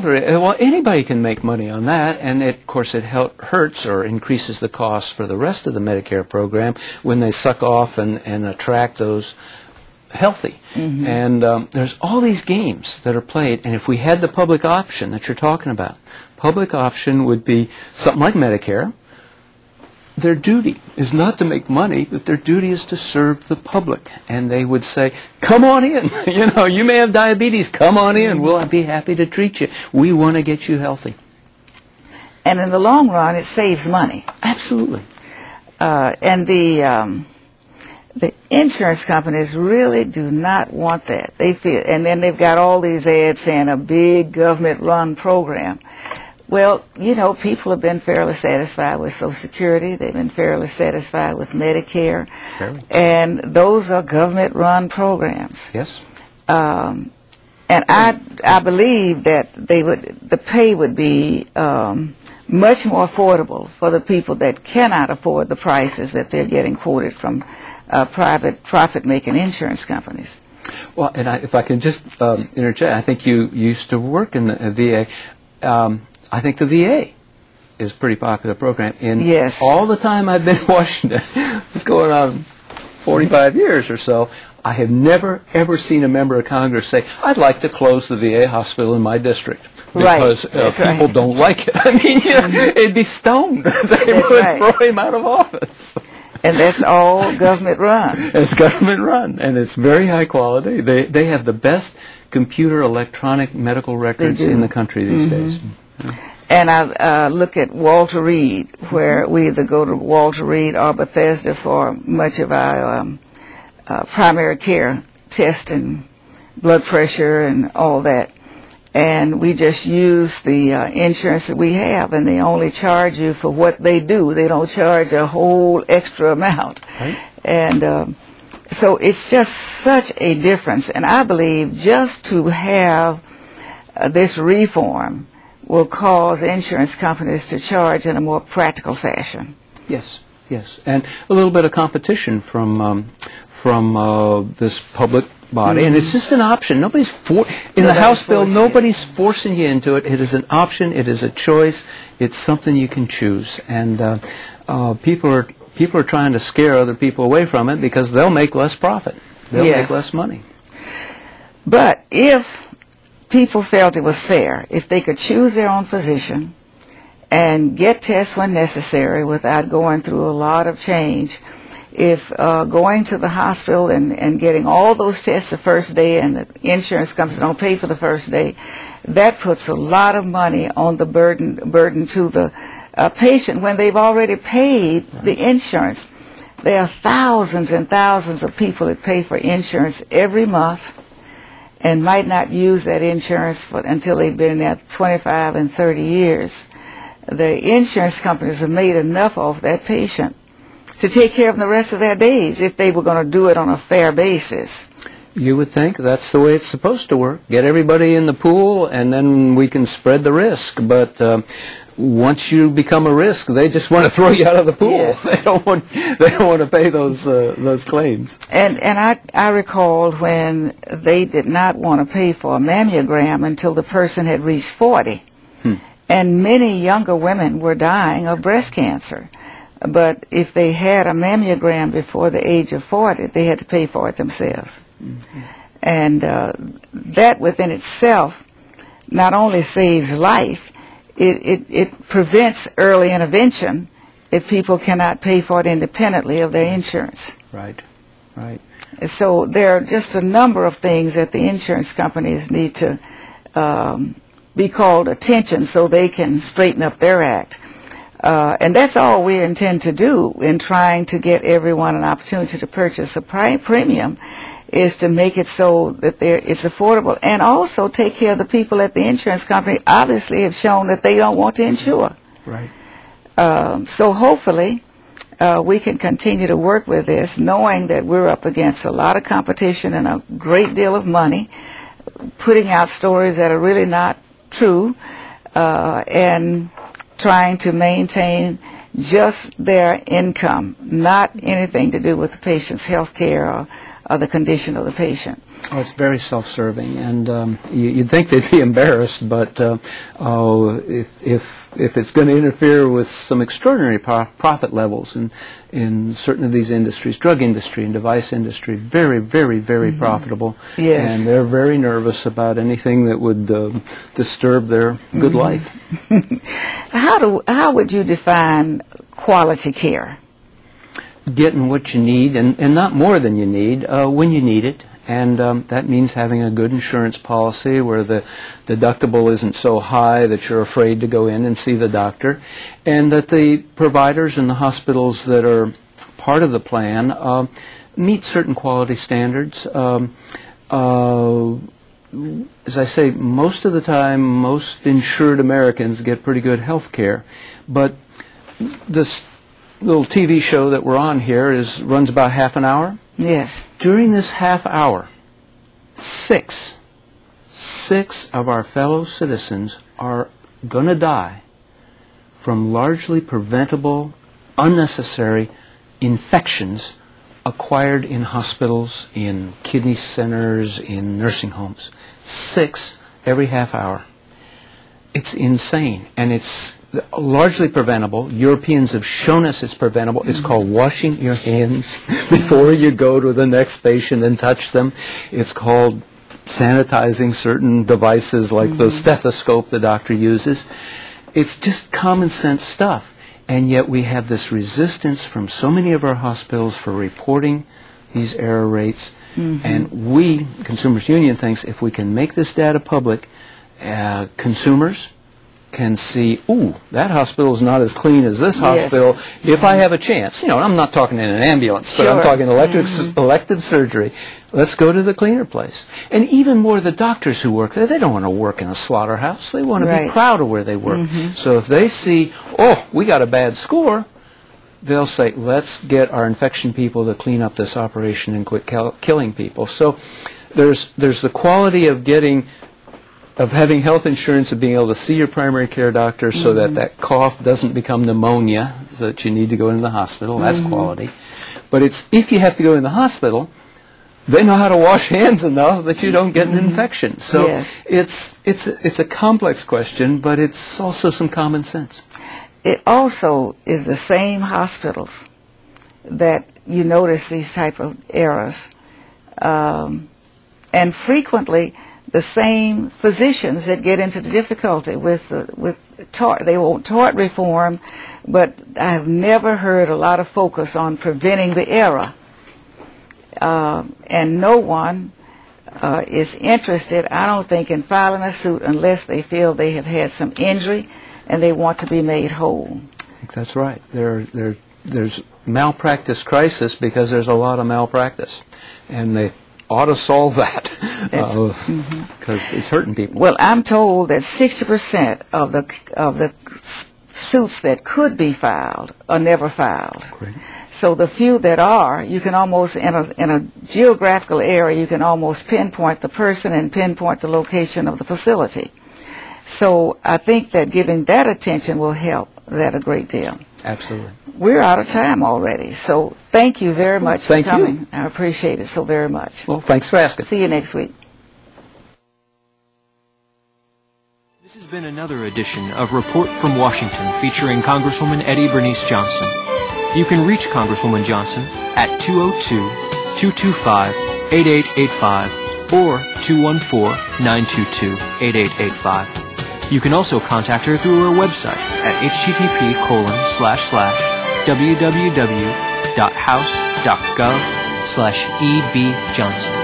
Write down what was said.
Well, anybody can make money on that, and of course it hurts or increases the cost for the rest of the Medicare program when they suck off and attract those healthy. Mm-hmm. And there's all these games that are played, and if we had the public option that you're talking about, public option would be something like Medicare. Their duty is not to make money, but their duty is to serve the public. And they would say, come on in. You know, you may have diabetes. Come on in. We'll be happy to treat you. We want to get you healthy. And in the long run, it saves money. Absolutely. And the insurance companies really do not want that. They feel, and then they've got all these ads saying a big government-run program. Well, you know, people have been fairly satisfied with Social Security. They've been fairly satisfied with Medicare. Fairly. And those are government-run programs. Yes. And I believe that the pay would be much more affordable for the people that cannot afford the prices that they're getting quoted from private profit-making insurance companies. Well, and if I can just interject, I think you used to work in the VA. I think the VA is a pretty popular program. Yes. All the time I've been in Washington, it's going on 45 years or so, I have never, ever seen a member of Congress say, I'd like to close the VA hospital in my district. Because people don't like it. I mean, it'd be stoned. They would throw him out of office. And that's all government run. It's government run, and it's very high quality. They have the best computer electronic medical records in the country these days. And I look at Walter Reed, where we either go to Walter Reed or Bethesda for much of our primary care testing, blood pressure and all that. And we just use the insurance that we have, and they only charge you for what they do. They don't charge a whole extra amount. Right. And so it's just such a difference. And I believe just to have this reform will cause insurance companies to charge in a more practical fashion. Yes, yes, and a little bit of competition from this public body, and it's just an option. Nobody's in the House bill. Nobody's forcing you into it. It is an option. It is a choice. It's something you can choose, and people are trying to scare other people away from it because they'll make less profit. They'll make less money. But if people felt it was fair, if they could choose their own physician and get tests when necessary without going through a lot of change, if going to the hospital and getting all those tests the first day and the insurance companies don't pay for the first day, that puts a lot of money on the burden to the patient when they've already paid the insurance. There are thousands and thousands of people that pay for insurance every month and might not use that insurance until they've been in there 25 and 30 years. The insurance companies have made enough off that patient to take care of them the rest of their days if they were going to do it on a fair basis. You would think that's the way it's supposed to work. Get everybody in the pool, and then we can spread the risk. But once you become a risk, they just want to throw you out of the pool. Yes. They don't want to pay those claims. And I recall when they did not want to pay for a mammogram until the person had reached 40. And many younger women were dying of breast cancer. But if they had a mammogram before the age of 40, they had to pay for it themselves. And that within itself not only saves life, it prevents early intervention if people cannot pay for it independently of their insurance. Right, right. And so there are just a number of things that the insurance companies need to be called attention so they can straighten up their act. And that's all we intend to do in trying to get everyone an opportunity to purchase a premium, is to make it so that it's affordable, and also take care of the people at the insurance company obviously have shown that they don't want to insure. Right. So hopefully we can continue to work with this, knowing that we're up against a lot of competition and a great deal of money, putting out stories that are really not true, and trying to maintain just their income, not anything to do with the patient's health care the condition of the patient. Oh, it's very self-serving, and you'd think they'd be embarrassed, but if it's going to interfere with some extraordinary profit levels in certain of these industries, drug industry and device industry, very, very, very profitable. Yes. And they're very nervous about anything that would disturb their good life. How would you define quality care? Getting what you need, and not more than you need, when you need it. And that means having a good insurance policy where the deductible isn't so high that you're afraid to go in and see the doctor, and that the providers and the hospitals that are part of the plan meet certain quality standards. As I say, most of the time, most insured Americans get pretty good health care, but this little TV show that we're on here runs about half an hour. Yes. During this half hour, six of our fellow citizens are going to die from largely preventable, unnecessary infections acquired in hospitals, in kidney centers, in nursing homes. 6 every half hour. It's insane, and it's largely preventable. Europeans have shown us it's preventable. It's called washing your hands before you go to the next patient and touch them. It's called sanitizing certain devices like the stethoscope the doctor uses. It's just common sense stuff. And yet we have this resistance from so many of our hospitals for reporting these error rates. And we, Consumers Union, thinks if we can make this data public, consumers can see, ooh, that hospital is not as clean as this hospital. If I have a chance, I'm not talking in an ambulance, but I'm talking elective surgery. Let's go to the cleaner place. And even more, the doctors who work there, they don't want to work in a slaughterhouse. They want to be proud of where they work. So if they see, oh, we got a bad score, they'll say, let's get our infection people to clean up this operation and quit killing people. So there's the quality of having health insurance and being able to see your primary care doctor so that cough doesn't become pneumonia, so that you need to go into the hospital. That's quality. But it's if you have to go in the hospital, they know how to wash hands enough that you don't get an infection. So it's a complex question, but it's also some common sense. It also is the same hospitals that you notice these type of errors, and frequently the same physicians that get into the difficulty with tort. They want tort reform, but I've never heard a lot of focus on preventing the error. And no one is interested, I don't think, in filing a suit unless they feel they have had some injury and they want to be made whole. I think that's right. There's malpractice crisis because there's a lot of malpractice, and they ought to solve that because it's hurting people. Well, I'm told that 60% of the suits that could be filed are never filed. Great. So the few that are, you can almost, in a geographical area, you can almost pinpoint the person and pinpoint the location of the facility. So I think that giving that attention will help that a great deal. Absolutely. We're out of time already, so thank you very much for coming. You. I appreciate it so very much. Well, thanks for asking. See you next week. This has been another edition of Report from Washington featuring Congresswoman Eddie Bernice Johnson. You can reach Congresswoman Johnson at 202-225-8885 or 214-922-8885. You can also contact her through her website at http://www.house.gov/ebjohnson.